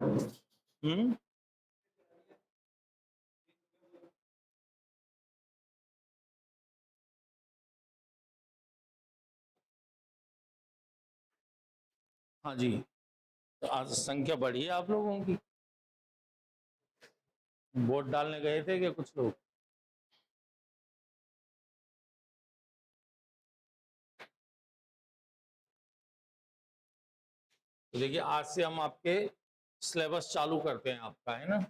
हम्म। हाँ जी, तो आज संख्या बढ़ी है आप लोगों की। वोट डालने गए थे कि कुछ लोग? तो देखिए, आज से हम आपके सिलेबस चालू करते हैं आपका, है ना।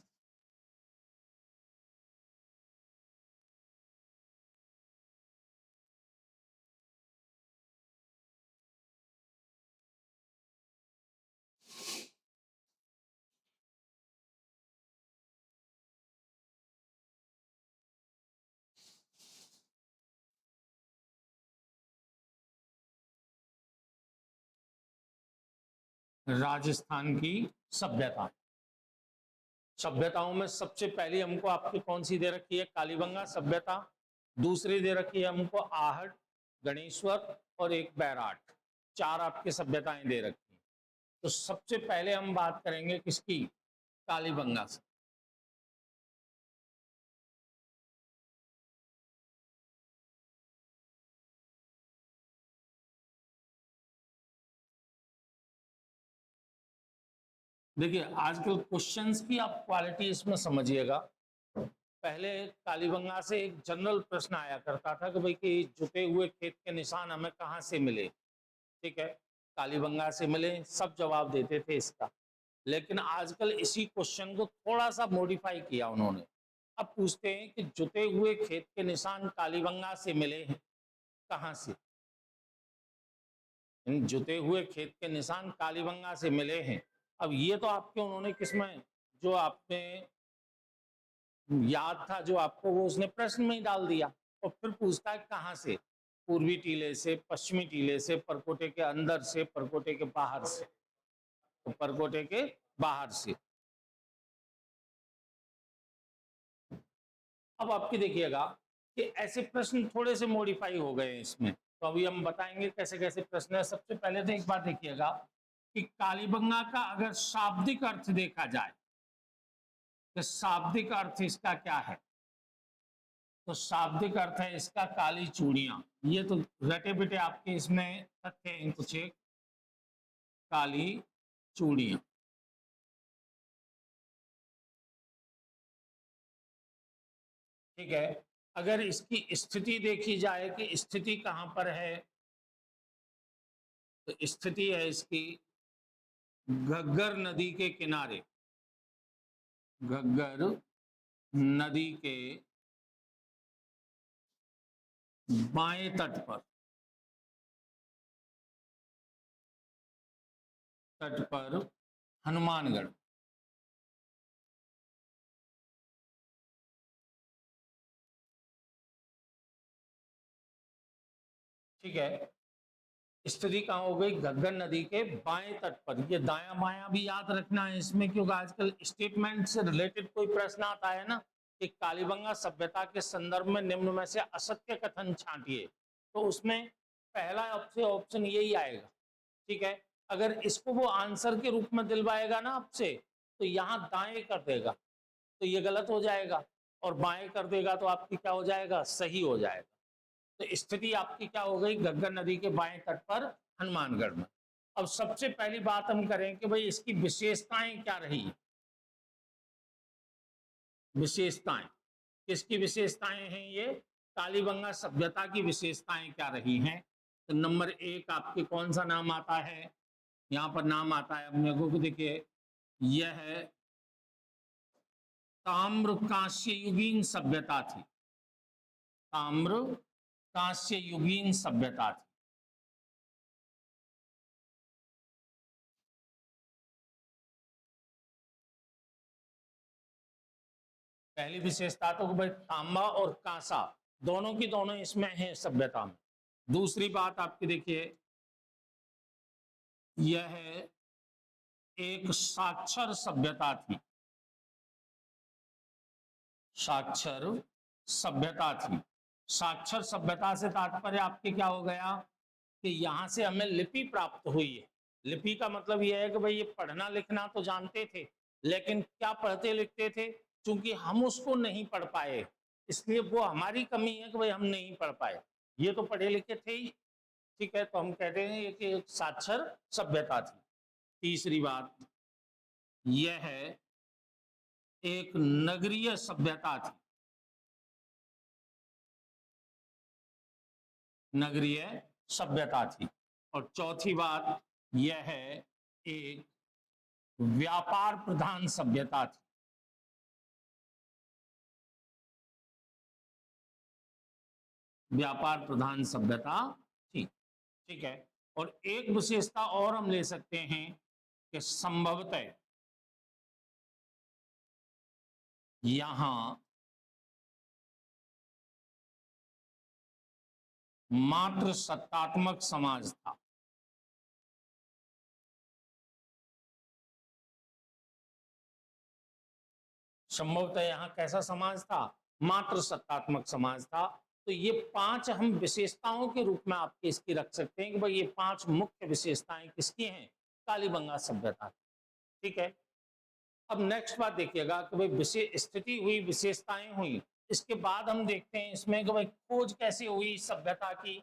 राजस्थान की सभ्यता। सभ्यताओं में सबसे पहली हमको आपकी कौन सी दे रखी है? कालीबंगा सभ्यता। दूसरी दे रखी है हमको आहट, गणेश्वर और एक बैराट। चार आपकी सभ्यताएं दे रखी हैं। तो सबसे पहले हम बात करेंगे किसकी? कालीबंगा से। देखिए, आजकल क्वेश्चंस की आप क्वालिटी इसमें समझिएगा। पहले कालीबंगा से एक जनरल प्रश्न आया करता था कि भाई कि जुते हुए खेत के निशान हमें कहाँ से मिले। ठीक है, कालीबंगा से मिले, सब जवाब देते थे इसका। लेकिन आजकल इसी क्वेश्चन को थोड़ा सा मॉडिफाई किया उन्होंने। अब पूछते हैं कि जुते हुए खेत के निशान कालीबंगा से मिले हैं, कहाँ से? इन जुते हुए खेत के निशान कालीबंगा से मिले हैं। अब ये तो आपके उन्होंने किसमें, जो आपने याद था जो आपको, वो उसने प्रश्न में ही डाल दिया। और फिर पूछता है कहाँ से? पूर्वी टीले से, पश्चिमी टीले से, परकोटे के अंदर से, परकोटे के बाहर से। तो परकोटे के बाहर से। अब आपके देखिएगा कि ऐसे प्रश्न थोड़े से मॉडिफाई हो गए हैं इसमें। तो अभी हम बताएंगे कैसे कैसे प्रश्न है। सबसे पहले तो एक बात देखिएगा कि कालीबंगा का अगर शाब्दिक अर्थ देखा जाए तो शाब्दिक अर्थ इसका क्या है? तो शाब्दिक अर्थ है इसका काली चूड़ियां। ये तो रटे बिटे आपके इसमें तथ्य हैं कुछ एक। काली चूड़ियां। ठीक है। अगर इसकी स्थिति देखी जाए कि स्थिति कहां पर है, तो स्थिति है इसकी घग्गर नदी के किनारे। घग्गर नदी के बाएं तट पर। तट पर हनुमानगढ़। ठीक है, स्थिति कहाँ हो गई? घग्गर नदी के बाएं तट पर। ये दाया बाया भी याद रखना है इसमें, क्योंकि आजकल स्टेटमेंट से रिलेटेड कोई प्रश्न आता है ना कि कालीबंगा सभ्यता के संदर्भ में निम्न में से असत्य कथन छांटिए, तो उसमें पहला आपसे ऑप्शन यही आएगा। ठीक है, अगर इसको वो आंसर के रूप में दिलवाएगा ना आपसे, तो यहाँ दाएं कर देगा, तो ये गलत हो जाएगा। और बाएं कर देगा तो आपकी क्या हो जाएगा? सही हो जाएगा। तो स्थिति आपकी क्या हो गई? घग्गर नदी के बाएं तट पर हनुमानगढ़ में। अब सबसे पहली बात हम करें कि भाई इसकी विशेषताएं क्या रही। विशेषताएं, किसकी विशेषताएं हैं ये? कालीबंगा सभ्यता की विशेषताएं क्या रही हैं? तो नंबर एक आपके कौन सा नाम आता है? यहाँ पर नाम आता है अपने को, देखिए यह है ताम्र कांस्य युगीन सभ्यता थी। ताम्र कांस्य युगीन सभ्यता थी। पहली विशेषता तो भाई तांबा और कांसा दोनों की दोनों इसमें है सभ्यता में। दूसरी बात आपकी देखिए, यह एक साक्षर सभ्यता थी। साक्षर सभ्यता थी। साक्षर सभ्यता से तात्पर्य आपके क्या हो गया कि यहां से हमें लिपि प्राप्त हुई है। लिपि का मतलब यह है कि भाई ये पढ़ना लिखना तो जानते थे, लेकिन क्या पढ़ते लिखते थे, क्योंकि हम उसको नहीं पढ़ पाए, इसलिए वो हमारी कमी है कि भाई हम नहीं पढ़ पाए। ये तो पढ़े लिखे थे ही, ठीक है, तो हम कहते हैं कि एक साक्षर सभ्यता थी। तीसरी बात यह है, एक नगरीय सभ्यता थी, नगरीय सभ्यता थी। और चौथी बात यह है, एक व्यापार प्रधान सभ्यता थी। व्यापार प्रधान सभ्यता थी, ठीक है। और एक विशेषता और हम ले सकते हैं कि संभवतः यहां मात्र सत्तात्मक समाज था। संभवतः यहां कैसा समाज था, मात्र सत्तात्मक समाज था। तो ये 5 हम विशेषताओं के रूप में आपके इसकी रख सकते हैं कि भाई ये 5 मुख्य विशेषताएं किसकी हैं, कालीबंगा सभ्यता, ठीक है। अब नेक्स्ट बात देखिएगा कि भाई विशेष स्थिति हुई, विशेषताएं हुई, इसके बाद हम देखते हैं इसमें कि भाई खोज कैसे हुई सभ्यता की।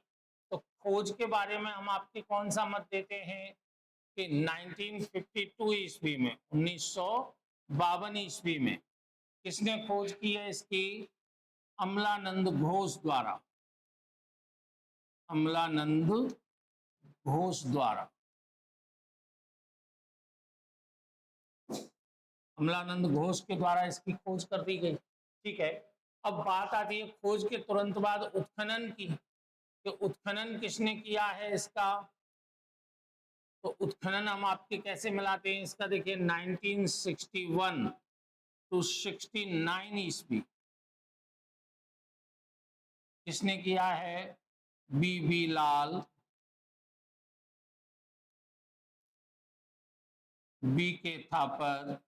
तो खोज के बारे में हम आपके कौन सा मत देते हैं कि 1952 ईस्वी में, 1952 ईस्वी में किसने खोज की है इसकी, अमलानंद घोष द्वारा, अमलानंद घोष द्वारा, अमलानंद घोष के द्वारा इसकी खोज कर दी गई, ठीक है। अब बात आती है खोज के तुरंत बाद उत्खनन की, कि उत्खनन किसने किया है इसका। तो उत्खनन हम आपके कैसे मिलाते हैं इसका, देखिए 1961 टू 69 ईस्वी किसने किया है, बीबी Lal, B K Thapar,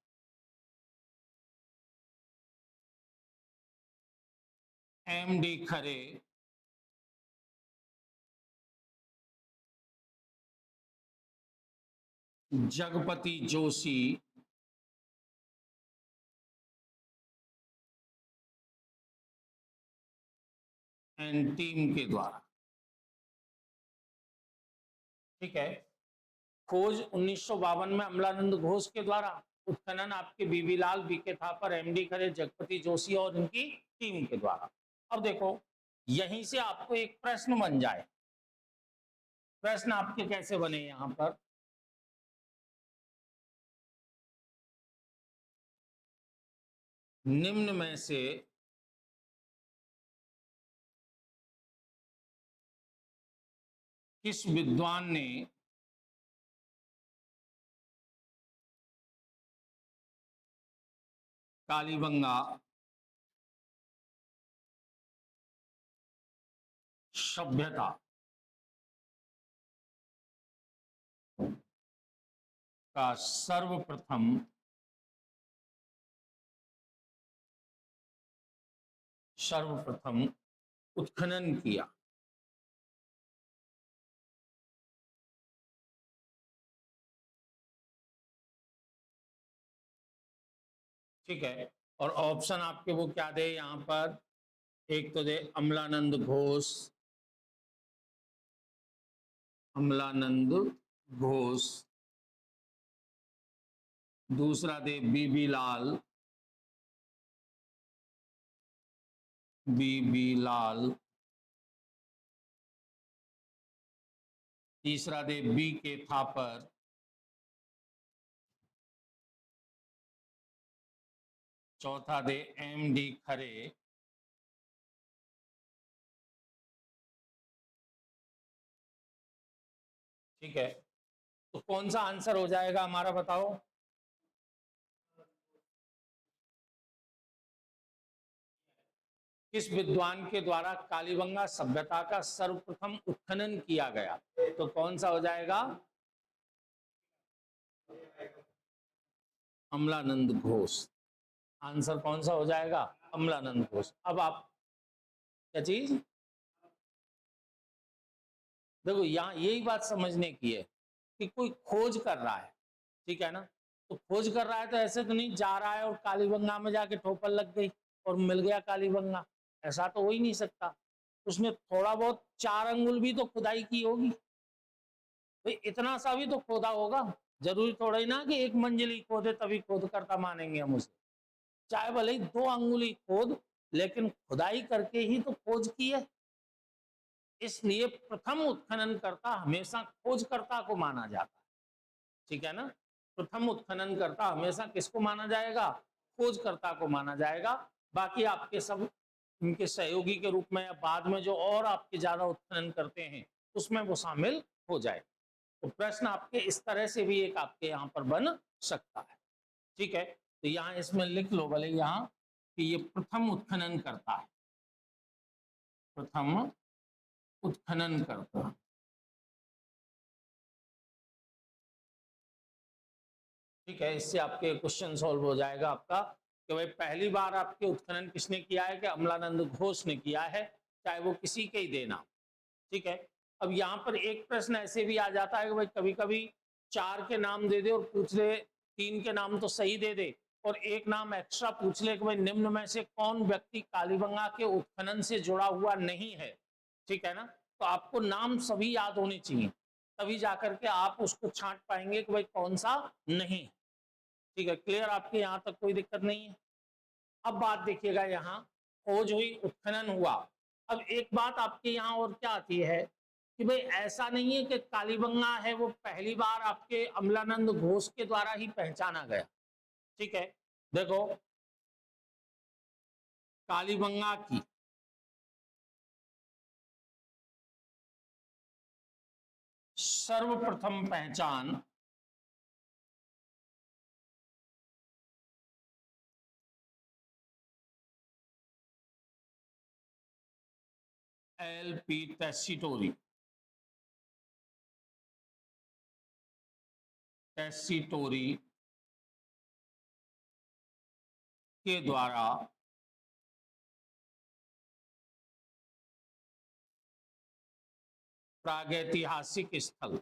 M D Khare, Jagpati Joshi and team के द्वारा, ठीक है। खोज 1952 में अमलानंद घोष के द्वारा, उत्खनन आपके बीबी Lal, B K Thapar, M D Khare, Jagpati Joshi और इनकी टीम के द्वारा। अब देखो यहीं से आपको एक प्रश्न बन जाए, प्रश्न आपके कैसे बने यहां पर, निम्न में से किस विद्वान ने कालीबंगा सभ्यता का सर्वप्रथम उत्खनन किया। ठीक है, और ऑप्शन आपके वो क्या दे यहां पर, एक तो दे अमलानंद घोष, अमलानंद घोष, दूसरा दे बीबी लाल, बीबी लाल, तीसरा दे बी के थापर, चौथा दे एम डी खरे, ठीक है। तो कौन सा आंसर हो जाएगा हमारा, बताओ। किस विद्वान के द्वारा कालीबंगा सभ्यता का सर्वप्रथम उत्खनन किया गया, तो कौन सा हो जाएगा, अमलानंद घोष। आंसर कौन सा हो जाएगा, अमलानंद घोष। अब आप क्या चीज, देखो यहां यही बात समझने की है कि कोई खोज कर रहा है, ठीक है ना, तो खोज कर रहा है तो ऐसे तो नहीं जा रहा है और कालीबंगा में जाके ठोकर लग गई और मिल गया कालीबंगा, ऐसा तो हो ही नहीं सकता। उसने थोड़ा बहुत 4 अंगुल भी तो खुदाई की होगी भाई, इतना सा भी तो खोदा होगा। जरूरी थोड़ा ही ना कि 1 मंजिल ही खोदे तभी खोद करता मानेंगे हम उसे, चाहे भले ही 2 अंगुली खोद, लेकिन खुदाई करके ही तो खोज की है। इसलिए प्रथम उत्खनन करता हमेशा खोजकर्ता को माना जाता है, ठीक है ना। प्रथम उत्खनन करता हमेशा किसको माना जाएगा? खोजकर्ता को माना जाएगा। बाकी आपके सब इनके सहयोगी के रूप में या बाद में जो और आपके ज्यादा उत्खनन करते हैं उसमें वो शामिल हो जाए। तो प्रश्न आपके इस तरह से भी एक आपके यहाँ पर बन सकता है, ठीक है। तो यहाँ इसमें लिख लो भले यहाँ कि ये प्रथम उत्खनन करता है, प्रथम उत्खनन करता। ठीक है, इससे आपके क्वेश्चन सॉल्व हो जाएगा आपका कि भाई पहली बार आपके उत्खनन किसने किया है? कि अमलानंद घोष ने किया है, चाहे वो किसी के ही देना, ठीक है। अब यहाँ पर एक प्रश्न ऐसे भी आ जाता है कि भाई कभी कभी 4 के नाम दे दे और पूछ ले 3 के नाम तो सही दे दे और एक नाम एक्स्ट्रा पूछ ले कि भाई निम्न में से कौन व्यक्ति कालीबंगा के उत्खनन से जुड़ा हुआ नहीं है, ठीक है ना। तो आपको नाम सभी याद होने चाहिए, तभी जाकर के आप उसको छांट पाएंगे कि भाई कौन सा नहीं, ठीक है। क्लियर? आपके यहाँ तक कोई दिक्कत नहीं है। अब बात देखिएगा, यहाँ खोज हुई, उत्खनन हुआ। अब एक बात आपके यहाँ और क्या आती है कि भाई ऐसा नहीं है कि कालीबंगा है वो पहली बार आपके अमलानंद घोष के द्वारा ही पहचाना गया, ठीक है। देखो, कालीबंगा की सर्वप्रथम पहचान एल.पी. टेसीटोरी, टेसीटोरी के द्वारा प्रागैतिहासिक स्थल,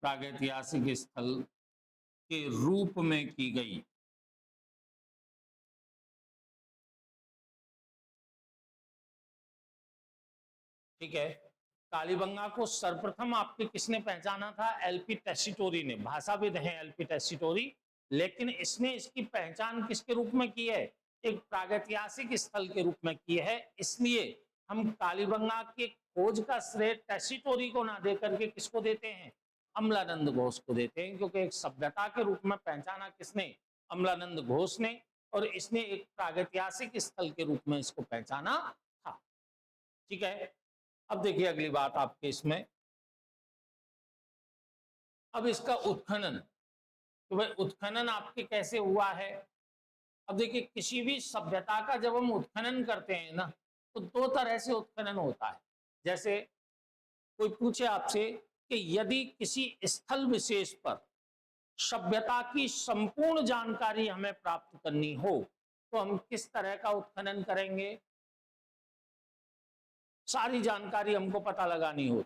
प्रागैतिहासिक स्थल के रूप में की गई। ठीक है, कालीबंगा को सर्वप्रथम आपके किसने पहचाना था? एल.पी. टेसीटोरी ने, भाषाविद हैं एल.पी. टेसीटोरी, लेकिन इसने इसकी पहचान किसके रूप में की है? एक प्रागैतिहासिक स्थल के रूप में की है। इसलिए हम कालीबंगा के खोज का श्रेय टेसीटोरी को ना देकर के किसको देते हैं? अमलानंद घोष को देते हैं, क्योंकि एक सभ्यता के रूप में पहचाना किसने? अमलानंद घोष ने, और इसने एक प्रागैतिहासिक स्थल के रूप में इसको पहचाना था, ठीक है। अब देखिए अगली बात आपके इसमें, अब इसका उत्खनन, तो भाई उत्खनन आपके कैसे हुआ है? अब देखिए किसी भी सभ्यता का जब हम उत्खनन करते हैं ना, तो 2 तरह से उत्खनन होता है। जैसे कोई पूछे आपसे कि यदि किसी स्थल विशेष पर सभ्यता की संपूर्ण जानकारी हमें प्राप्त करनी हो तो हम किस तरह का उत्खनन करेंगे? सारी जानकारी हमको पता लगानी हो।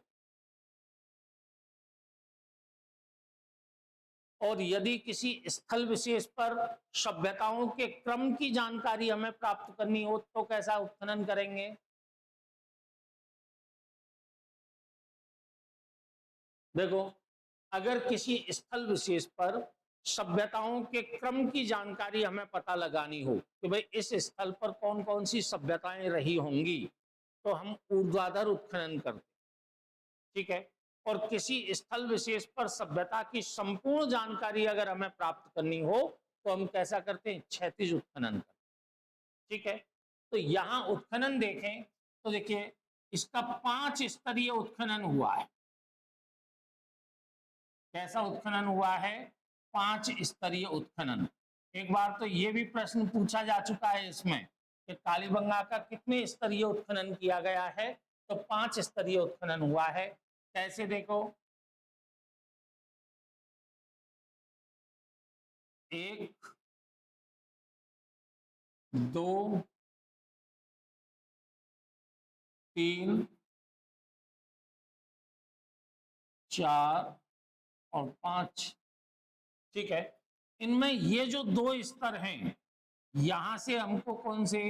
और यदि किसी स्थल विशेष पर सभ्यताओं के क्रम की जानकारी हमें प्राप्त करनी हो तो कैसा उत्खनन करेंगे? देखो, अगर किसी स्थल विशेष पर सभ्यताओं के क्रम की जानकारी हमें पता लगानी हो कि भाई इस स्थल पर कौन कौन सी सभ्यताएं रही होंगी, तो हम ऊर्ध्वाधर उत्खनन करते, ठीक है। और किसी स्थल विशेष पर सभ्यता की संपूर्ण जानकारी अगर हमें प्राप्त करनी हो तो हम कैसा करते हैं? क्षैतिज उत्खनन करते, ठीक है। तो यहां उत्खनन देखें तो देखिए इसका 5 स्तरीय उत्खनन हुआ है। कैसा उत्खनन हुआ है? 5 स्तरीय उत्खनन। एक बार तो ये भी प्रश्न पूछा जा चुका है इसमें कि कालीबंगा का कितने स्तरीय उत्खनन किया गया है, तो 5 स्तरीय उत्खनन हुआ है। कैसे? देखो, 1, 2, 3, 4 और 5। ठीक है, इनमें ये जो दो स्तर हैं, यहां से हमको कौन से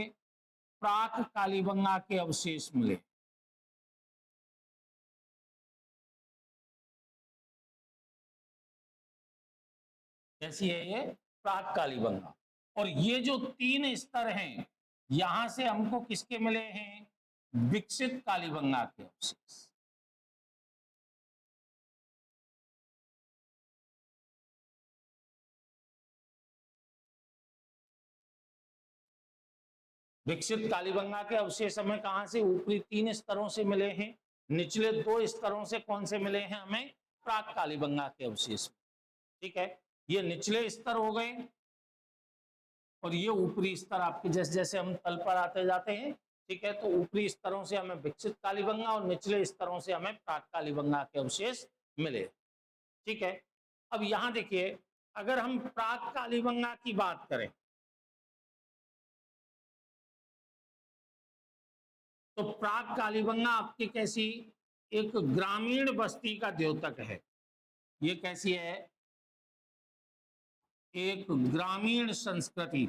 प्राक कालीबंगा के अवशेष मिले। कैसी है ये, प्राक कालीबंगा। और ये जो 3 स्तर हैं, यहां से हमको किसके मिले हैं, विकसित कालीबंगा के अवशेष। विकसित कालीबंगा के अवशेष हमें कहां से, ऊपरी 3 स्तरों से मिले हैं, निचले 2 स्तरों से कौन से मिले हैं हमें, प्राक कालीबंगा के अवशेष। ठीक है, ये निचले स्तर हो गए और ये ऊपरी स्तर आपके, जैसे जैसे हम तल पर आते जाते हैं। ठीक है, तो ऊपरी स्तरों से हमें विकसित कालीबंगा और निचले स्तरों से हमें प्राक कालीबंगा के अवशेष मिले। ठीक है, अब यहां देखिए, अगर हम प्राक कालीबंगा की बात करें तो प्राक कालीबंगा आपकी कैसी, एक ग्रामीण बस्ती का द्योतक है। ये कैसी है, एक ग्रामीण संस्कृति।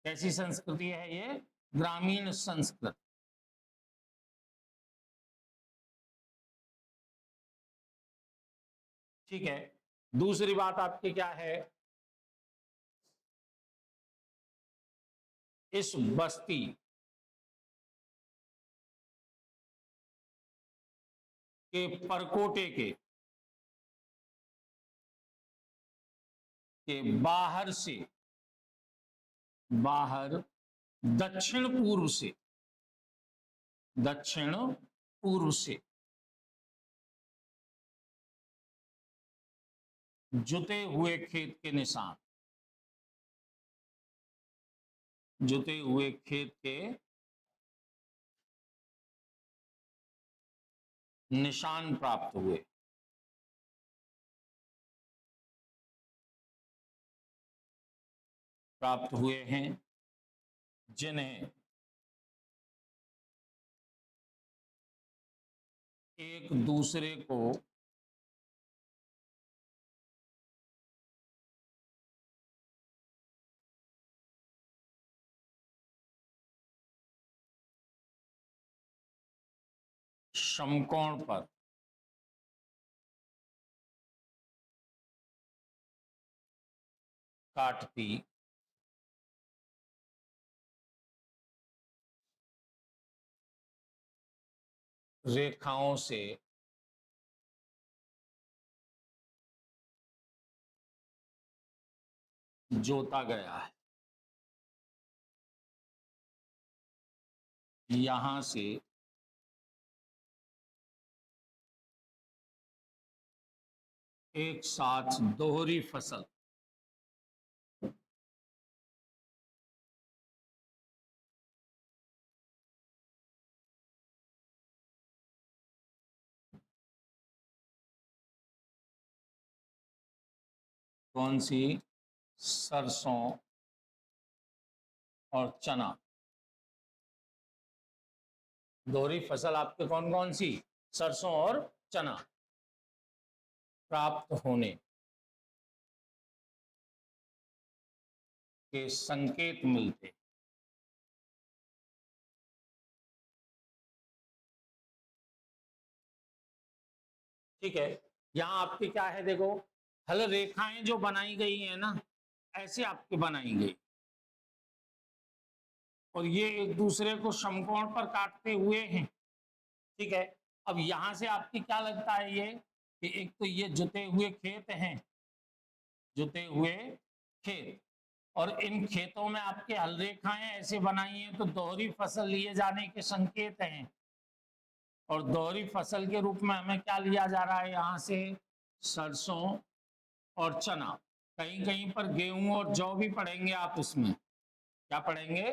कैसी संस्कृति है ये, ग्रामीण संस्कृति। ठीक है, दूसरी बात आपकी क्या है, इस बस्ती के परकोटे के बाहर से, बाहर दक्षिण पूर्व से जुते हुए खेत के निशान, जुते हुए खेत के निशान प्राप्त हुए हैं, जिन्हें एक दूसरे को समकोण पर काटती रेखाओं से जोता गया है। यहां से एक साथ दोहरी फसल कौन सी, सरसों और चना। दोहरी फसल आपके कौन कौन सी, सरसों और चना प्राप्त होने के संकेत मिलते। ठीक है, यहां आपके क्या है, देखो हल रेखाएं जो बनाई गई है ना, ऐसे आपके बनाई गई और ये एक दूसरे को समकोण पर काटते हुए हैं। ठीक है, अब यहां से आपकी क्या लगता है ये, कि एक तो ये जुते हुए खेत हैं, जुते हुए खेत, और इन खेतों में आपके हल रेखाएं ऐसे बनाई हैं तो दोहरी फसल लिए जाने के संकेत हैं। और दोहरी फसल के रूप में हमें क्या लिया जा रहा है, यहाँ से सरसों और चना, कहीं कहीं पर गेहूं और जौ भी पढ़ेंगे आप, इसमें क्या पढ़ेंगे,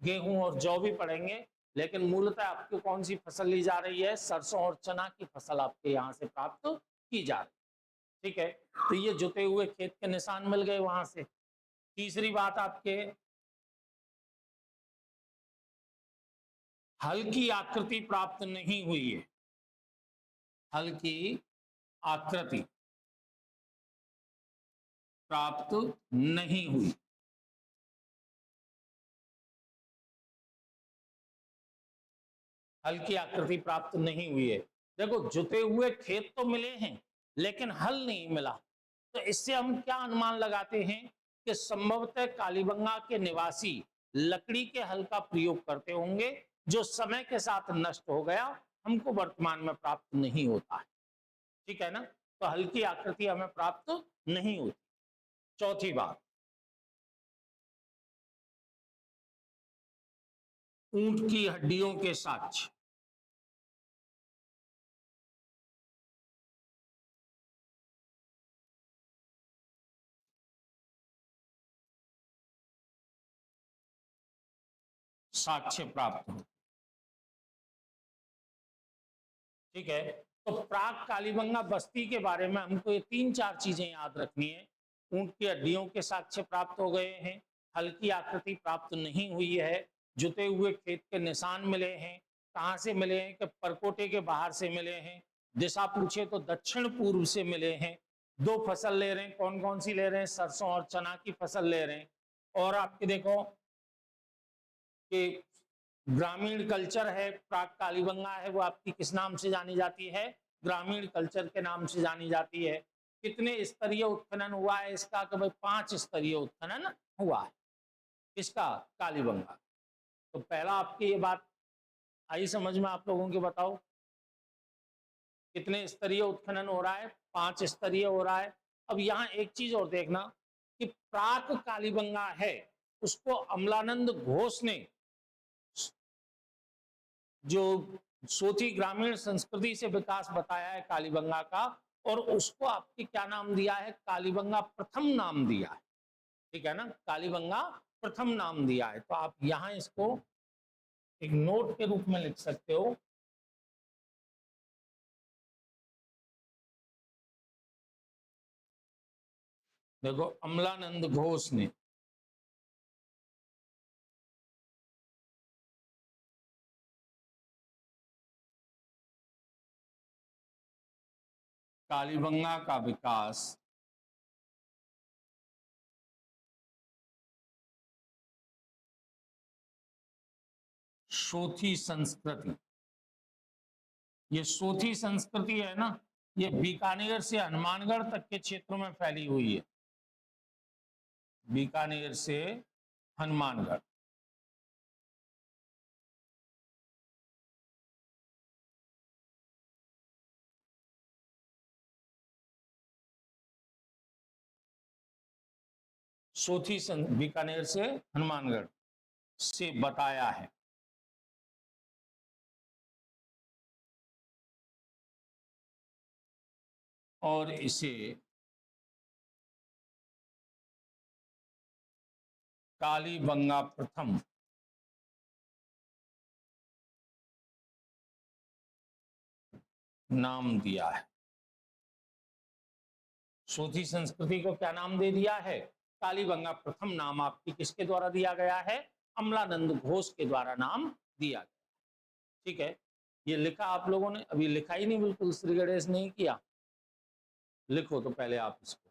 गेहूं और जौ भी पढ़ेंगे, लेकिन मूलतः आपको कौन सी फसल ली जा रही है, सरसों और चना की फसल आपके यहाँ से प्राप्त की जा रही है। ठीक है, तो ये जुते हुए खेत के निशान मिल गए वहां से। तीसरी बात आपके, हल की आकृति प्राप्त नहीं हुई है, हल की आकृति प्राप्त नहीं हुई। हल की आकृति प्राप्त नहीं हुई है। देखो, जुते हुए खेत तो मिले हैं लेकिन हल नहीं मिला, तो इससे हम क्या अनुमान लगाते हैं कि संभवतः कालीबंगा के निवासी लकड़ी के हल का प्रयोग करते होंगे, जो समय के साथ नष्ट हो गया, हमको वर्तमान में प्राप्त नहीं होता है। ठीक है ना? तो हल की आकृति हमें प्राप्त नहीं होती। चौथी बात, ऊंट की हड्डियों के साक्ष्य। साक्ष्य प्राप्त हो। ठीक है, तो प्राक कालीबंगा बस्ती के बारे में हमको ये 3-4 चीजें याद रखनी है। ऊंट की हड्डियों के साक्ष्य प्राप्त हो गए हैं, हल की आकृति प्राप्त नहीं हुई है, जुते हुए खेत के निशान मिले हैं। कहाँ से मिले हैं? कि परकोटे के बाहर से मिले हैं। दिशा पूछे तो दक्षिण पूर्व से मिले हैं। दो फसल ले रहे हैं, कौन कौन सी ले रहे हैं? सरसों और चना की फसल ले रहे हैं। और आपके देखो कि ग्रामीण कल्चर है, प्राक कालीबंगा है, वो आपकी किस नाम से जानी जाती है? ग्रामीण कल्चर के नाम से जानी जाती है। कितने स्तरीय उत्खनन हुआ है इसका? कि भाई 5 स्तरीय उत्खनन हुआ है। किसका? कालीबंगा। तो पहला आपकी ये बात आई समझ में आप लोगों के? बताओ कितने स्तरीय उत्खनन हो रहा है? 5 स्तरीय हो रहा है। अब यहाँ एक चीज और देखना कि प्राक कालीबंगा है, उसको अमलानंद घोष ने, जो सोची ग्रामीण संस्कृति से विकास बताया है कालीबंगा का, और उसको आपके क्या नाम दिया है? कालीबंगा प्रथम नाम दिया है। ठीक है ना? कालीबंगा प्रथम नाम दिया है। तो आप यहां इसको एक नोट के रूप में लिख सकते हो। देखो, अमलानंद घोष ने कालीबंगा का विकास सोथी संस्कृति, ये सोथी संस्कृति है ना, ये बीकानेर से हनुमानगढ़ तक के क्षेत्रों में फैली हुई है। बीकानेर से हनुमानगढ़। सोथी बीकानेर से हनुमानगढ़ से बताया है। और इसे कालीबंगा प्रथम नाम दिया है। सोथी संस्कृति को क्या नाम दे दिया है? कालीबंगा प्रथम नाम आपकी किसके द्वारा दिया गया है? अमलानंद घोष के द्वारा नाम दिया गया। ठीक है, ये लिखा आप लोगों ने? अभी लिखा ही नहीं, बिल्कुल श्री गणेश नहीं किया। लिखो तो पहले आप इसको।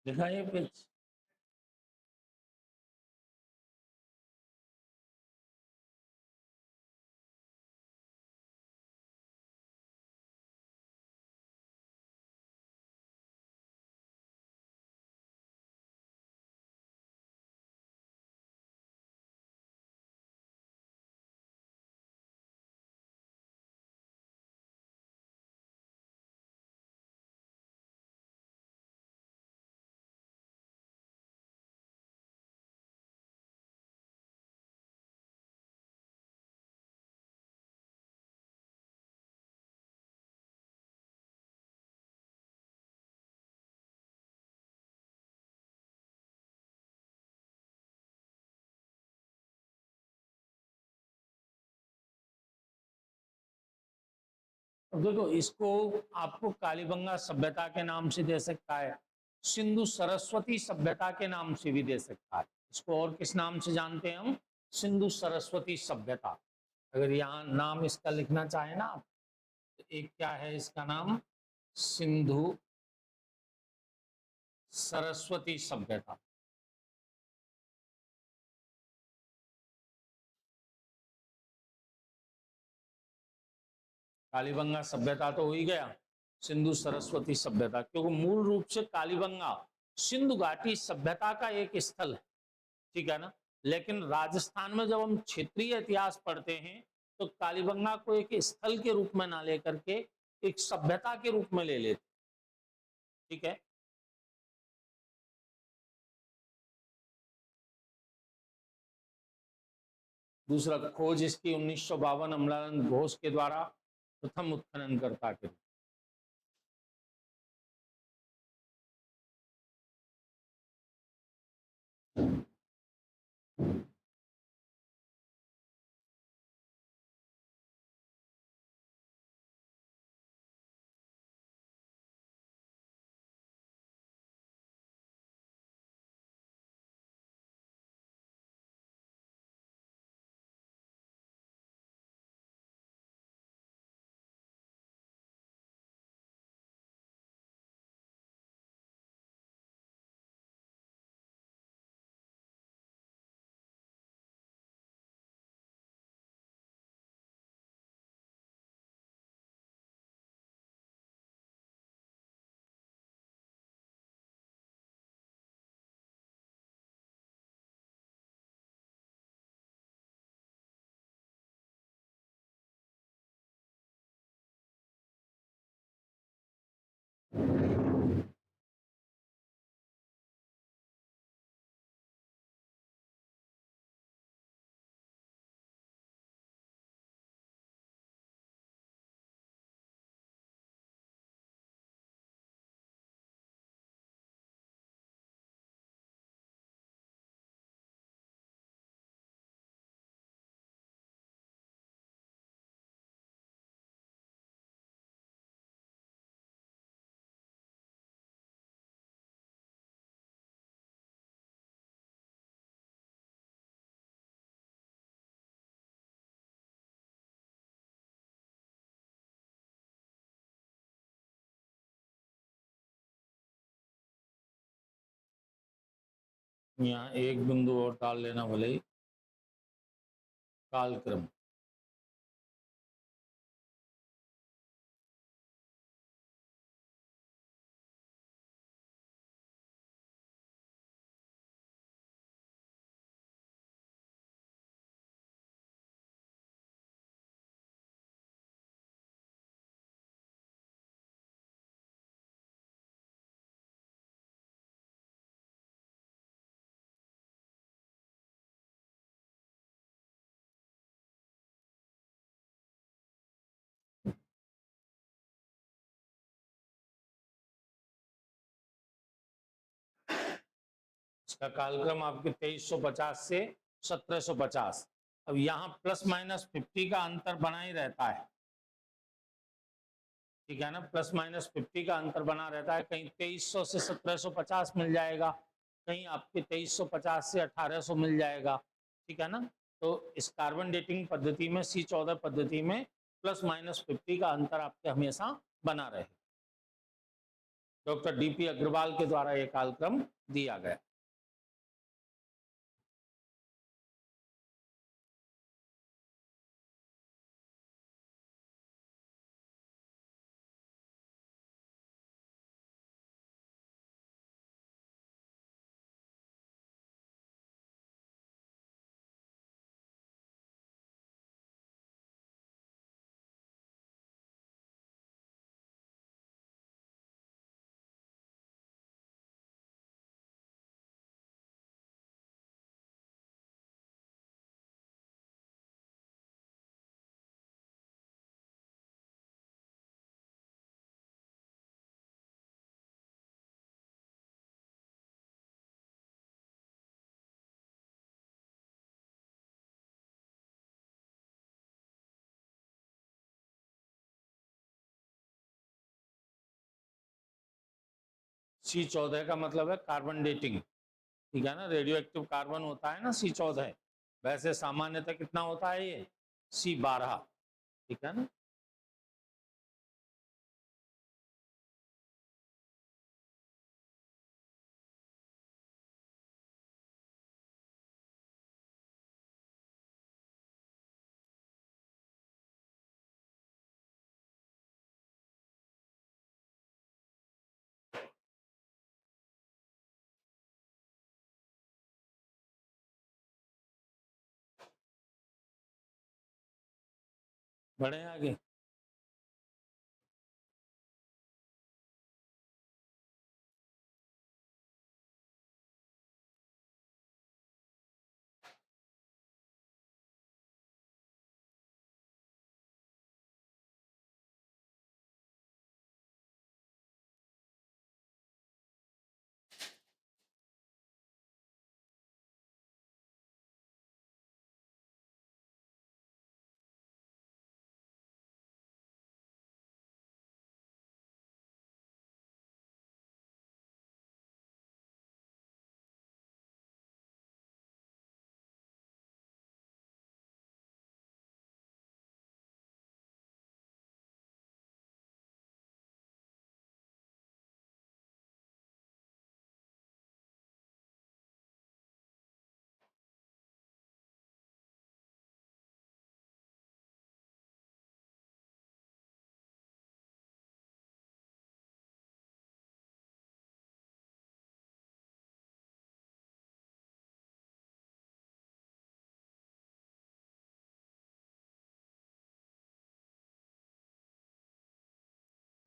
लिखा है पेज। देखो, इसको आपको कालीबंगा सभ्यता के नाम से दे सकता है, सिंधु सरस्वती सभ्यता के नाम से भी दे सकता है। इसको और किस नाम से जानते हैं हम? सिंधु सरस्वती सभ्यता। अगर यहाँ नाम इसका लिखना चाहे ना आप, तो एक क्या है इसका नाम? सिंधु सरस्वती सभ्यता। कालीबंगा सभ्यता तो हो ही गया, सिंधु सरस्वती सभ्यता, क्योंकि मूल रूप से कालीबंगा सिंधु घाटी सभ्यता का एक स्थल है, ठीक है ना। लेकिन राजस्थान में जब हम क्षेत्रीय इतिहास पढ़ते हैं तो कालीबंगा को एक स्थल के रूप में ना लेकर के एक सभ्यता के रूप में ले लेते, ठीक है। दूसरा, खोज इसकी 1952 अमलानंद घोष के द्वारा प्रथम उत्खननकर्ता के रूप। यहाँ एक बिंदु और डाल लेना भले ही, कालक्रम। इसका कालक्रम आपके 2350 से 1750। अब यहाँ प्लस माइनस 50 का अंतर बना ही रहता है, ठीक है ना। प्लस माइनस 50 का अंतर बना रहता है, कहीं 2300 से 1750 मिल जाएगा, कहीं आपके 2350 से 1800 मिल जाएगा, ठीक है ना। तो इस कार्बन डेटिंग पद्धति में, C14 पद्धति में प्लस माइनस 50 का अंतर आपके हमेशा बना रहे। डॉक्टर डीपी अग्रवाल के द्वारा यह कालक्रम दिया गया। C14 का मतलब है कार्बन डेटिंग, ठीक है ना। रेडियो एक्टिव कार्बन होता है ना C14, वैसे सामान्यतः कितना होता है ये C12, ठीक है ना। बढ़े आगे।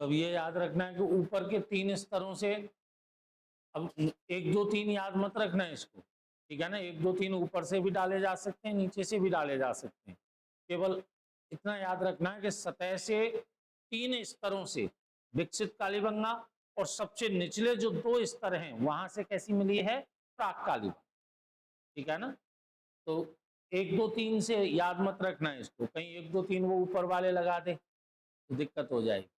अब ये याद रखना है कि ऊपर के 3 स्तरों से, अब 1 2 3 याद मत रखना है इसको, ठीक है ना। 1 2 3 ऊपर से भी डाले जा सकते हैं, नीचे से भी डाले जा सकते हैं। केवल इतना याद रखना है कि सतह से 3 स्तरों से विकसित कालीबंगा और सबसे निचले जो 2 स्तर हैं वहां से कैसी मिली है प्राक कालीबंगा, ठीक है ना। तो 1 2 3 से याद मत रखना है इसको, कहीं 1 2 3 वो ऊपर वाले लगा दे तो दिक्कत हो जाएगी।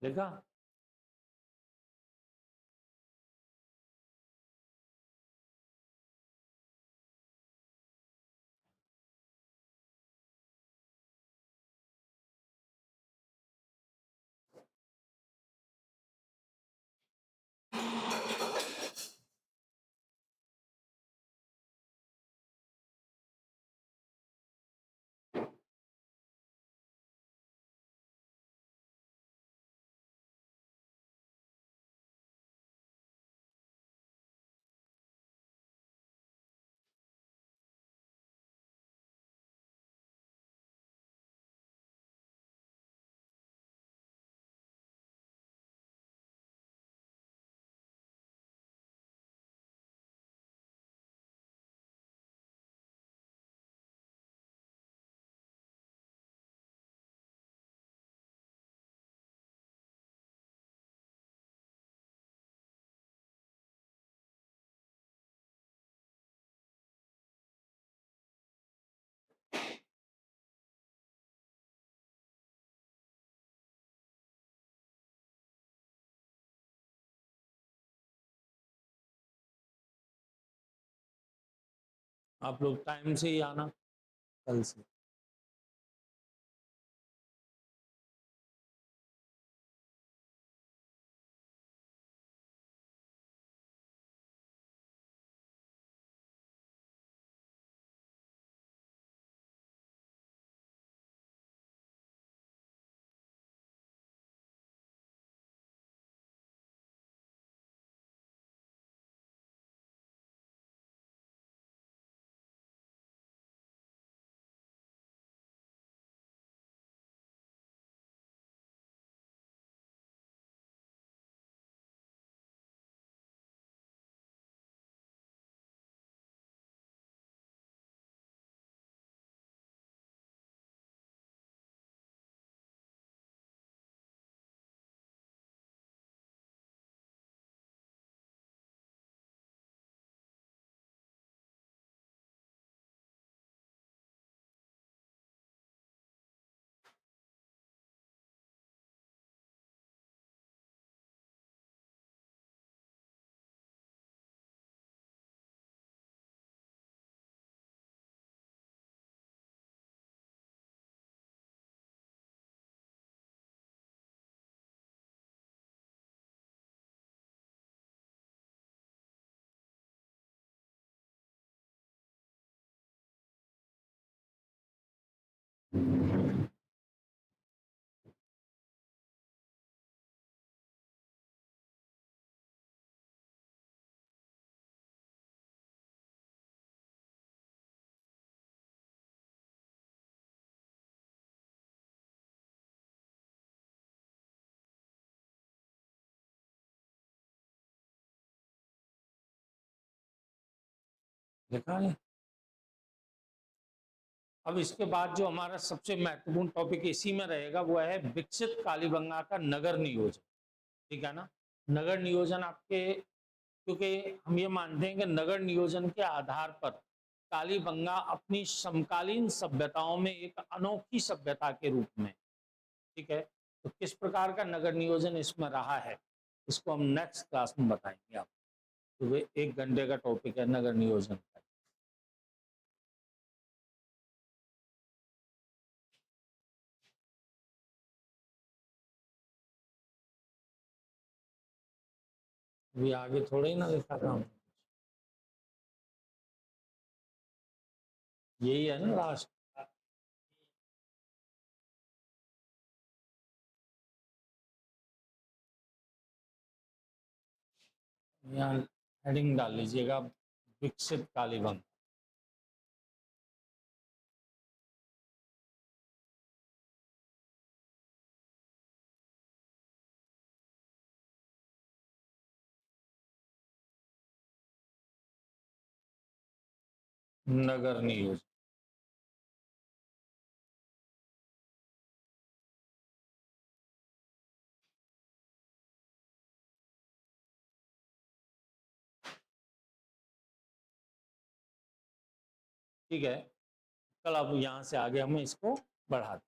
देखा। आप लोग टाइम से ही आना कल से। देखा है। अब इसके बाद जो हमारा सबसे महत्वपूर्ण टॉपिक इसी में रहेगा वो है विकसित कालीबंगा का नगर नियोजन। ठीक है ना। नगर नियोजन आपके, क्योंकि हम ये मानते हैं कि नगर नियोजन के आधार पर कालीबंगा अपनी समकालीन सभ्यताओं में एक अनोखी सभ्यता के रूप में, ठीक है, तो किस प्रकार का नगर नियोजन इसमें रहा है इसको हम नेक्स्ट क्लास में बताएंगे आपको। तो वे 1 घंटे का टॉपिक है नगर नियोजन का। अभी आगे थोड़े ही ना देखा था हमने। यही है ना लास्ट। यहाँ हेडिंग डाल लीजिएगा विकसित कालीबंगा। नगर नियोजन। ठीक है, कल अब यहाँ से आगे हमें इसको बढ़ा